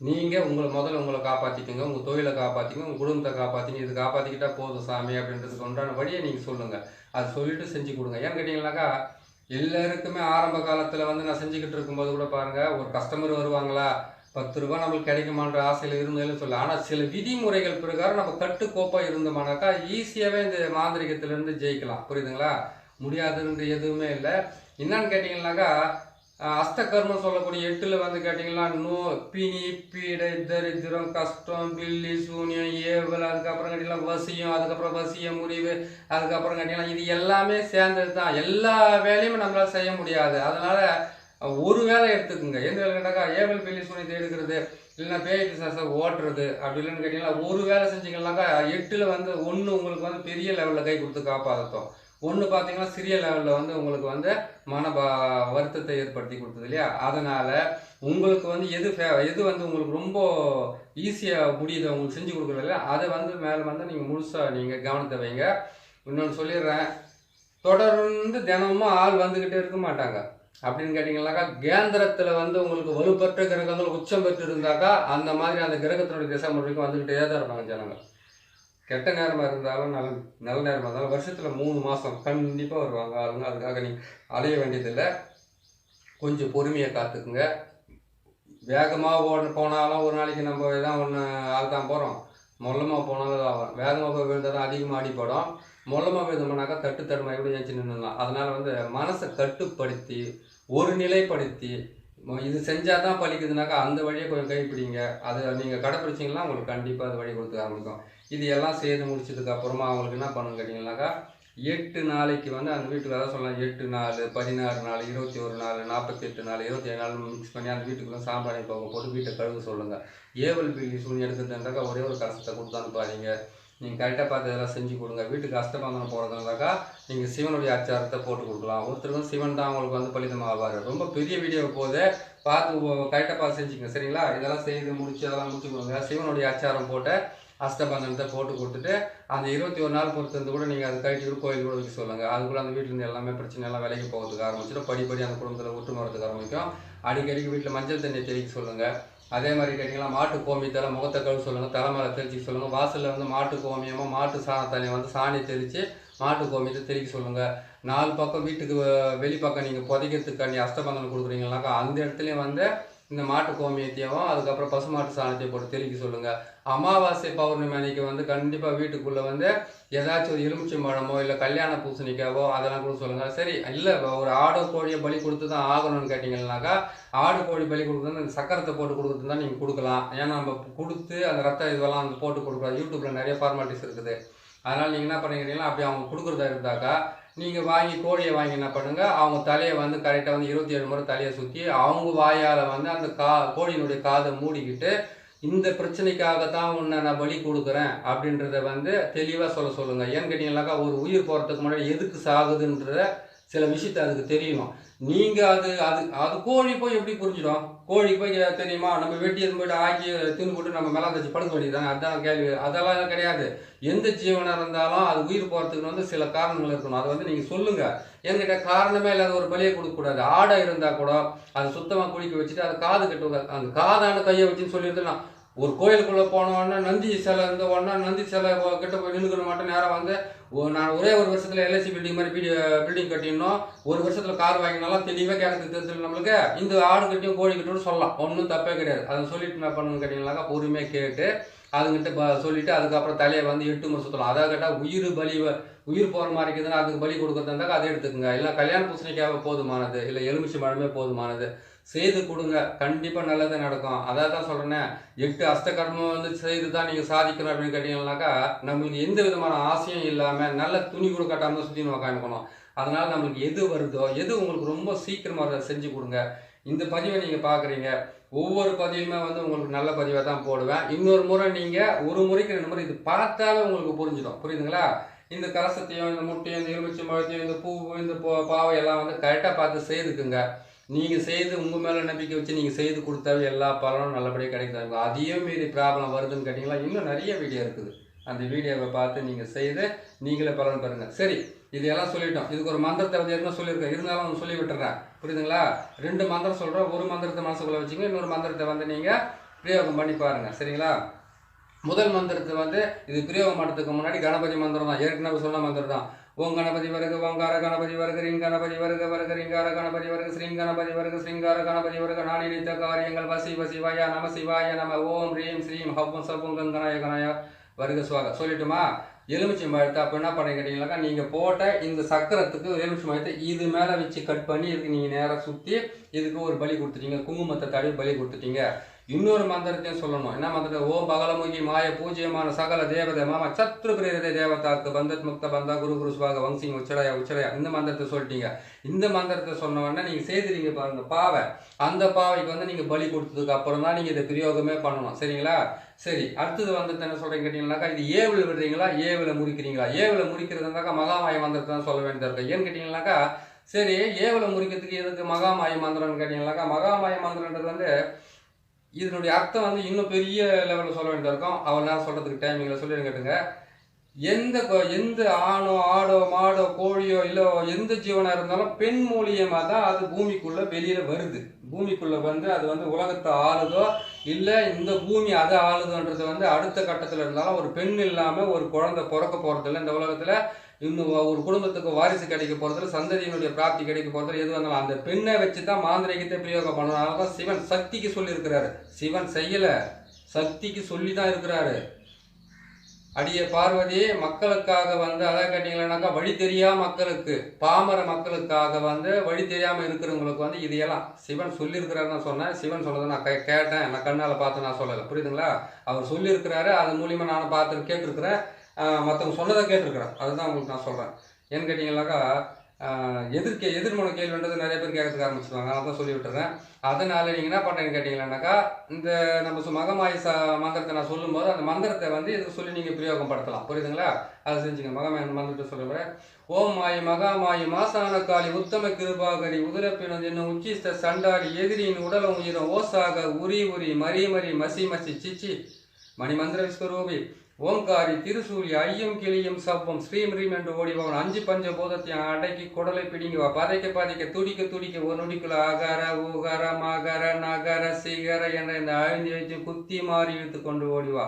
நீங்கள் உங்களை காப்பாற்றிக்கோங்க, உங்கள் தொழிலை காப்பாற்றிக்கோங்க, உங்கள் குடும்பத்தை காப்பாற்றிங்க. இது காப்பாற்றிக்கிட்டால் போதும் சாமி அப்படின்றதுக்கு உண்டான வழியை நீங்கள் சொல்லுங்கள். அது சொல்லிவிட்டு செஞ்சு கொடுங்க. ஏன்னு கேட்டிங்கன்னாக்கா எல்லாருக்குமே ஆரம்ப காலத்தில் வந்து நான் செஞ்சுக்கிட்டு இருக்கும்போது கூட பாருங்கள், ஒரு கஸ்டமர் வருவாங்களா 10 ரூபா நம்மளுக்கு கிடைக்குமான்ற ஆசையில் இருந்தாலும் சொல்ல. ஆனால் சில விதிமுறைகள் பிரகாரம் நம்ம கட்டுக்கோப்பாக இருந்தோம்னாக்கா ஈஸியாகவே இந்த மாந்திரிகத்திலேருந்து ஜெயிக்கலாம், புரியுதுங்களா? முடியாதுன்ற எதுவுமே இல்லை. என்னன்னு கேட்டிங்கன்னாக்கா அஷ்டகர்மம் சொல்லக்கூடிய 8ல் வந்து கேட்டிங்கன்னா பிணி பீடை தரித்திரம் கஷ்டம் பில்லி சூனியம் ஏவல், அதுக்கப்புறம் கேட்டிங்கன்னா வசியம், அதுக்கப்புறம் வசிய முறிவு, அதுக்கப்புறம் கேட்டிங்கன்னா இது எல்லாமே சேர்ந்தது தான். எல்லா வேலையுமே நம்மளால் செய்ய முடியாது. அதனால் ஒரு வேலை எடுத்துக்குங்க. எந்த வேலை கேட்டாக்கா ஏவல் பில்லி சூனியத்தை எடுக்கிறது, இல்லைன்னா பேய் பிசாசை ஓட்டுறது, அப்படி இல்லைன்னு கேட்டிங்கன்னா ஒரு வேலை செஞ்சிங்கன்னாக்கா 8ல் வந்து ஒன்று உங்களுக்கு வந்து பெரிய லெவலில் கை கொடுத்து காப்பாற்றும். ஒன்று பார்த்தீங்கன்னா சிறிய லெவலில் வந்து உங்களுக்கு வந்து வருத்தத்தை ஏற்படுத்தி கொடுத்தது இல்லையா. அதனால் உங்களுக்கு வந்து எது வந்து உங்களுக்கு ரொம்ப ஈஸியாக முடியுது உங்களுக்கு செஞ்சு கொடுக்குறது இல்லையா, அதை வந்து மேலே வந்து நீங்கள் முழுசாக நீங்கள் கவனத்தை வைங்க. இன்னொன்று சொல்லிடுறேன், தொடர்ந்து தினமும் ஆள் வந்துக்கிட்டே இருக்க மாட்டாங்க. அப்படின்னு கேட்டிங்கன்னாக்கா கேந்திரத்தில் வந்து உங்களுக்கு வலுப்பற்ற கிரகங்கள் உச்சம் பெற்று இருந்தாக்கா அந்த மாதிரி அந்த கிரகத்தினுடைய திசை முறைக்கும் வந்துக்கிட்டே தான் இருப்பாங்க ஜனங்கள். கெட்ட நேரமாக இருந்தாலும் நல்ல நேரமாக இருந்தாலும் வருஷத்தில் 3 மாதம் கண்டிப்பாக வருவாங்க ஆளுங்க. அதுக்காக நீங்கள் அலைய வேண்டியதில்லை. கொஞ்சம் பொறுமையை காத்துக்குங்க. வேகமாக போனாலும் ஒரு நாளைக்கு நம்ம எதாவது ஒன்று ஆள் தான் போகிறோம். மொல்லமாக போனாலும் ஆகும். வேகமாக போய் விழுந்தால் தான் அதிகமாக அடிப்படும். மொல்லமாக விழுந்தோம்னாக்கா தடுமாறி கூட ஏஞ்சி நின்றுடலாம். அதனால் வந்து மனசை கட்டுப்படுத்தி ஒரு நிலைப்படுத்தி இது செஞ்சால் தான் பழிக்குதுனாக்கா அந்த வழியை கொஞ்சம் கைப்பிடிங்க. அதை நீங்கள் கடைப்பிடிச்சிங்கன்னா உங்களுக்கு கண்டிப்பாக அது வழி கொடுக்க ஆரம்பிக்கும். இது எல்லாம் செய்து முடிச்சதுக்கு அப்புறமா அவங்களுக்கு என்ன பண்ணுன்னு கேட்டிங்கன்னாக்கா 8 நாளைக்கு வந்து அந்த வீட்டுக்கு அதான் சொல்லலாம் 8 நாள் 16 நாள் 21 நாள் 48 நாள் 27 நாள் மிக்ஸ் பண்ணி அந்த வீட்டுக்குள்ளே சாம்பிராணி போட்டு வீட்டை கழுவு சொல்லுங்கள். ஏவல் பில்லி சூனி எடுக்கிறதுனாக்கா ஒரே ஒரு கஷ்டத்தை கொடுத்து அனுப்பாதீங்க. நீங்கள் கரெக்டாக பார்த்து இதெல்லாம் செஞ்சு கொடுங்க. வீட்டுக்கு அஷ்டபந்தனம் போகிறதுனாக்கா நீங்கள் சிவனுடைய அச்சாரத்தை போட்டு கொடுக்கலாம். ஒருத்தருக்கும் சிவன் தான் அவங்களுக்கு வந்து பலிதமாவார். ரொம்ப பெரிய வீடியோ போது பார்த்து கரெக்டாக பார்த்து செஞ்சுங்க சரிங்களா. இதெல்லாம் செய்து முடிச்சு அதெல்லாம் முடிச்சு கொடுங்க. சிவனுடைய அச்சாரம் போட்டு அஷ்டபந்தனத்தை போட்டு கொடுத்துட்டு அந்த 21 நாள் பொறுத்திருந்து கூட நீங்கள் அது கழிச்சு கூட கோயில் கூட வைக்க சொல்லுங்கள். அதுக்குள்ள அந்த வீட்டிலேருந்து எல்லாமே பிரச்சனை எல்லாம் விலைக்கு போகிறதுக்கு ஆரம்பிச்சிடும். படிப்படி அந்த குடும்பத்தில் ஒற்றுமை வரதுக்கு ஆரம்பிக்கும். அடிக்கடிக்கு வீட்டில் மஞ்சள் தண்ணியை தெளிக்க சொல்லுங்கள். அதே மாதிரி கேட்டிங்கன்னா மாட்டு கோமியத்தில் முகத்தை கழுவு சொல்லுங்கள். தலைமையில தெளிச்சு சொல்லுங்கள். வாசலில் வந்து மாட்டு கோமியமோ மாட்டு சாணத்தண்ணியை வந்து சாணி தெளித்து மாட்டு கோமியத்தை தெளிக்க சொல்லுங்கள். 4 பக்கம் வீட்டுக்கு வெளிப்பக்கம் நீங்கள் புதைக்கிறதுக்காண்டி அஷ்டபந்தனம் கொடுக்குறீங்கன்னாக்கா அந்த இடத்துலையும் வந்து இந்த மாட்டு கோமியத்தையும் அதுக்கப்புறம் பசுமாட்டு சாணத்தையும் போட்டு தெளிக்க சொல்லுங்கள். அமாவாசை பௌர்ணமி அன்னைக்கு வந்து கண்டிப்பாக வீட்டுக்குள்ளே வந்து ஏதாச்சும் ஒரு எலுமிச்சை பழமோ இல்லை கல்யாண பூசணிக்காவோ அதெல்லாம் கூட சொல்லுங்கள். சரி இல்லை ஒரு ஆடு கோழியை பலி கொடுத்து தான் ஆகணும்னு கேட்டிங்கன்னாக்கா ஆடு கோழி பலி கொடுக்குறது அந்த சக்கரத்தை போட்டு கொடுக்குறது தான் நீங்கள் கொடுக்கலாம். ஏன்னா நம்ம கொடுத்து அந்த ரத்த இதெல்லாம் வந்து போட்டு கொடுக்குறோம். யூடியூப்பில் நிறைய ஃபார்மாலிட்டிஸ் இருக்குது. அதனால் நீங்கள் என்ன பண்ணிக்கிறீங்களா அப்படி அவங்க கொடுக்குறதா இருந்தாக்கா நீங்கள் வாங்கி கோழியை வாங்கி என்ன பண்ணுங்கள் அவங்க தலையை வந்து கரெக்டாக வந்து 27 முறை தலையை சுற்றி அவங்க வாயால் வந்து அந்த கோழியினுடைய காதை மூடிக்கிட்டு இந்த பிரச்சனைக்காக தான் உன்னை நான் பலி கொடுக்குறேன் அப்படின்றத வந்து தெளிவாக சொல்லுங்கள். ஏன்னு கேட்டிங்கன்னாக்கா ஒரு உயிர் போகிறதுக்கு முன்னாடி எதுக்கு சாகுதுன்ற சில விஷயத்தை அதுக்கு தெரியணும். நீங்கள் அது கோழி போய் எப்படி புரிஞ்சிடும்? கோழி போய் தெரியுமா நம்ம வெட்டி எதுவும் போய்ட்டு ஆக்கி தின்னு போட்டு நம்ம மேலே தச்சு படுக்க வேண்டியது தானே? அதுதான் கேள்வி. அதெல்லாம் கிடையாது. எந்த ஜீவனாக இருந்தாலும் அது உயிர் போகிறதுக்கு வந்து சில காரணங்கள் இருக்கணும். அதை வந்து நீங்கள் சொல்லுங்கள். என்கிட்ட காரணமே இல்லாத ஒரு பலியை கொடுக்கக்கூடாது. ஆடை இருந்தால் கூட அதை சுத்தமாக குளிக்க வச்சுட்டு அதை காது கட்டுவாங்க. அந்த காதான கையை வச்சுன்னு சொல்லியிருந்தேன். ஒரு கோயிலுக்குள்ளே போனோன்னா நந்தி சிலை இருந்த உடனே நந்தி சிலை கிட்ட போய் நின்றுக்கிற மாட்டேன். நேரம் வந்து நான் ஒரே ஒரு வருஷத்தில் எல்ஐசி பில்டிங் மாதிரி பில்டிங் கட்டிடணும். ஒரு வருஷத்தில் கார் வாங்கினாலும் தெளிவாக கேட்கறதுக்கு தெரிஞ்சு நம்மளுக்கு இந்த ஆடு கட்டியும் கோழி கட்டியும் சொல்லலாம். ஒன்றும் தப்பே கிடையாது. அதை சொல்லிட்டு என்ன பண்ணுன்னு கேட்டிங்கனாக்கா பொறுமையாக கேட்டு அதுங்கிட்ட சொல்லிவிட்டு அதுக்கப்புறம் தலையை வந்து 8 முறை சுற்றலாம். அதை கேட்டால் உயிர் போகிற மாதிரி இருக்குதுன்னா அதுக்கு பலி கொடுக்குறதா இருந்தாக்கா அதை எடுத்துக்கோங்க. இல்லை கல்யாண பூசணிக்காக போதுமானது, இல்லை எலுமிச்சை பழமே போதுமானது செய்து கொடுங்க. கண்டிப்பாக நல்லதே நடக்கும். அதான் தான் சொல்கிறேன்னே 8 அஷ்டகர்மம் வந்து செய்து தான் நீங்கள் சாதிக்கணும் அப்படின்னு கேட்டிங்கன்னாக்கா நம்மளுக்கு எந்த விதமான ஆசையும் இல்லாமல் நல்ல துணி கூட கட்டாமல் சுற்றி உக்காந்துக்கணும். அதனால் நம்மளுக்கு எது வருதோ எது உங்களுக்கு ரொம்ப சீக்கிரமாக அதை செஞ்சு கொடுங்க. இந்த பதிவை நீங்கள் பார்க்குறீங்க. ஒவ்வொரு பதிவுமே வந்து உங்களுக்கு நல்ல பதிவாக தான் போடுவேன். இன்னொரு முறை நீங்கள் ஒரு முறைக்கு 2 முறை இது பார்த்தாலே உங்களுக்கு புரிஞ்சிடும். புரியுதுங்களா? இந்த கலசத்தையும் இந்த முட்டையும் இந்த எலுமிச்சை பழத்தையும் இந்த பூ இந்த பாவை எல்லாம் வந்து கரெக்டாக பார்த்து செய்துக்குங்க. நீங்கள் செய்து உங்கள் மேலே நம்பிக்கை வச்சு நீங்கள் செய்து கொடுத்தாவே எல்லா பலனும் நல்லபடியாக கிடைக்கும். அதையும் மீறி ப்ராப்ளம் வருதுன்னு கேட்டிங்களா இன்னும் நிறைய வீடியோ இருக்குது. அந்த வீடியோவை பார்த்து நீங்கள் செய்து நீங்களே பலன் பெறுங்க. சரி, இதெல்லாம் சொல்லிட்டோம். இதுக்கு ஒரு மந்திரத்தை வந்து என்ன சொல்லியிருக்கேன், இருந்தாலும் சொல்லி விட்டுறேன். புரியுதுங்களா? 2 மந்திரம் சொல்கிறேன். ஒரு மந்திரத்தை மனசுக்குள்ளே வச்சுங்க, இன்னொரு மந்திரத்தை வந்து நீங்கள் பிரயோகம் பண்ணி பாருங்கள். சரிங்களா? முதல் மந்திரத்தை வந்து இது பிரயோகம் பண்ணுறதுக்கு முன்னாடி கணபதி மந்திரம் தான், ஏற்கனவே சொன்ன மந்திரம் தான். ஓம் கணபதி வருக ஓங்கார கணபதி வருக ரிங் கணபதி வருக வருக ரிங்கார கணபதி வருக ஸ்ரீங் கணபதி வருக ஸ்ரீங்கார கணபதி வருக நான் நினைத்த காரியங்கள் வசி சிவாய நம சிவாய நம ஓம் ரீம் ஸ்ரீம் ஹவ்வம் சவும் கங்கனாய கனாய வருக சுவாக. சொல்லிட்டுமா? எலுமிச்சை பழத்தை அப்போ என்ன பண்ணி கேட்டிங்கனாக்கா நீங்கள் போட்ட இந்த சக்கரத்துக்கு எலுமிச்சை பழத்தை இது மேலே வச்சு கட் பண்ணி இதுக்கு நீங்கள் நேராக சுற்றி இதுக்கு ஒரு பலி கொடுத்துட்டீங்க, குங்குமத்தை தடவி பலி கொடுத்துட்டீங்க. இன்னொரு மந்திரத்தையும் சொல்லணும். என்ன மந்திரம்? ஓம் பகலமுகி மாய பூஜ்யமான சகல தேவதை மாமா சத்ரு பிரேரதே தேவதாக்கு பந்தத் முக்த பந்தா குரு குரு சுவாக வங்சிங் உச்சடையா உச்சடையா இந்த மந்திரத்தை சொல்லிட்டீங்க. இந்த மந்திரத்தை சொன்ன உடனே நீங்கள் செய்துறீங்க பாருங்க பாவை, அந்த பாவைக்கு வந்து நீங்கள் பலி கொடுத்ததுக்கு அப்புறம் தான் நீங்கள் இதை பிரயோகமே பண்ணணும். சரிங்களா? சரி, அடுத்தது வந்து என்ன சொல்கிறீங்க கேட்டிங்கனாக்கா இது ஏவில் விடுறீங்களா, ஏவில் முறிக்கிறீங்களா? ஏவில் முறிக்கிறதுனாக்கா மகாமாய மந்திரத்தை தான் சொல்ல வேண்டியதாக இருக்கும். ஏன்னு கேட்டிங்கனாக்கா சரி, ஏவில் முறிக்கிறதுக்கு எதுக்கு மகாமாய மந்திரம்னு கேட்டிங்கனாக்கா மகாமாய மந்திரன்றது வந்து இதனுடைய அர்த்தம் வந்து இன்னும் பெரிய லெவலில் சொல்ல வேண்டியதாக இருக்கும். அவெல்லாம் சொல்கிறதுக்கு டைமிங்கில் சொல்லி கேட்டுங்க. எந்த ஆணோ ஆடோ மாடோ கோழியோ இல்லை எந்த ஜீவனாக இருந்தாலும் பெண் மூலியமாக தான் அது பூமிக்குள்ளே வெளியில் வருது. பூமிக்குள்ளே வந்து அது வந்து உலகத்தை ஆளுதோ இல்லை இந்த பூமி அதை ஆளுதோன்றது வந்து அடுத்த கட்டத்தில் இருந்தாலும் ஒரு பெண் இல்லாமல் ஒரு குழந்தை பிறக்க போகிறதில்ல இந்த உலகத்தில். இன்னும் ஒரு குடும்பத்துக்கு வாரிசு கிடைக்க போகிறதுல சந்ததியினுடைய பிராப்தி கிடைக்க போகிறதுல எது வந்தாலும் அந்த பெண்ணை வச்சு தான் மாந்திரிகத்தை பிரயோகம் பண்ணணும். அதனால தான் சிவன் சக்திக்கு சொல்லியிருக்கிறாரு. சிவன் செய்யலை, சக்திக்கு சொல்லி தான் இருக்கிறாரு. அடியே பார்வதி மக்களுக்காக வந்து அதை கேட்டீங்கன்னாக்கா வழி தெரியா மக்களுக்கு பாமர மக்களுக்காக வந்து வழி தெரியாமல் இருக்கிறவங்களுக்கு வந்து இதையெல்லாம் சிவன் சொல்லியிருக்கிறாரு நான் சொன்னேன். சிவன் சொன்னதை நான் கேட்டேன், நான் கண்ணால் பார்த்து நான் சொல்லலை. புரியுதுங்களா? அவர் சொல்லியிருக்கிறாரு, அது மூலியமாக நானும் பார்த்து கேட்டிருக்கிறேன், மற்றவங்க சொன்னதை கேட்டிருக்கிறேன். அதுதான் உங்களுக்கு நான் சொல்கிறேன். ஏன்னு கேட்டிங்கனாக்கா எதிர்மன கேள்வின்றது நிறைய பேர் கேட்கறதுக்கு ஆரம்பிச்சுருவாங்க. நான் தான் சொல்லி விட்டுறேன். அதனால் நீங்கள் என்ன பண்ணுறீங்கன்னு கேட்டிங்கன்னாக்கா இந்த நம்ம மகமாய மந்திரத்தை நான் சொல்லும்போது அந்த மந்திரத்தை வந்து இதுக்கு சொல்லி நீங்கள் பிரயோகம் படுத்தலாம். புரியுதுங்களா? அதை செஞ்சுங்க. மகமாய மந்திரத்தை சொல்லுவேன். ஓம் மாயி மகாமாயி மாசான காளி உத்தம கிருபாகரி உதிரப்பினது என்னும் உச்சிஸ்த சண்டாடி எதிரியின் உடலும் உயிரும் ஓசாக உரி உரி மரி மரி மசி மசி சிச்சி மணிமந்திர விஸ்வரூபி ஓங்காரி திருசூலி ஐயம் கிளியும் சப்பம் ஸ்ரீம் ரீம் என்று ஓடிபவன் 5 பஞ்ச போதத்தையும் அடக்கி குடலை பிடிங்குவா பதைக்க துடிக்க ஒரு நொடிக்குள்ள அகர ஊகர மகர நகர சிகர என்ற இந்த 5 வச்சு குத்தி மாறி இழுத்து கொண்டு ஓடிவா.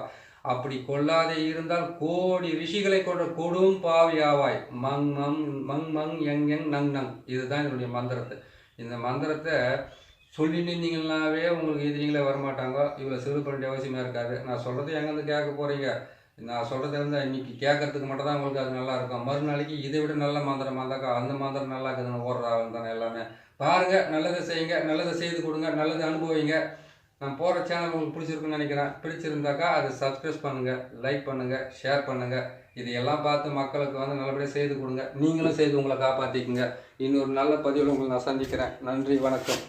அப்படி கொள்ளாதே இருந்தால் கோடி ரிஷிகளை கொண்ட கொடும் பாவியாவாய். மங் மங் மங் மங் எங் எங் நங் நங். இதுதான் என்னுடைய மந்திரத்தை. இந்த மந்திரத்தை சொல்லிட்டு இருந்தீங்கன்னாவே உங்களுக்கு எதிரிங்களே வரமாட்டாங்க. இவ்வளோ சிறு பண்ண அவசியமாக இருக்காது. நான் சொல்கிறது எங்கேருந்து கேட்க போகிறீங்க? நான் சொல்கிறது இருந்தால் இன்றைக்கி கேட்கறதுக்கு மட்டும் தான் உங்களுக்கு அது நல்லா இருக்கும். மறுநாளைக்கு இதை விட நல்ல மந்திரம் வந்தாக்கா அந்த மந்திரம் நல்லா இருக்குதுன்னு ஓடுறாங்க தானே எல்லாமே. பாருங்கள், நல்லதை செய்யுங்க, நல்லதை செய்து கொடுங்க, நல்லதை அனுபவிங்க. நான் போகிற சேனல் உங்களுக்கு பிடிச்சிருக்குன்னு நினைக்கிறேன். பிடிச்சிருந்தாக்கா அதை சப்ஸ்கிரைப் பண்ணுங்கள், லைக் பண்ணுங்கள், ஷேர் பண்ணுங்கள். இதையெல்லாம் பார்த்து மக்களுக்கு வந்து நல்லபடியாக செய்து கொடுங்க. நீங்களும் செய்து உங்களை காப்பாற்றிக்குங்க. இன்னொரு நல்ல பதிவில் உங்களை நான் சந்திக்கிறேன். நன்றி, வணக்கம்.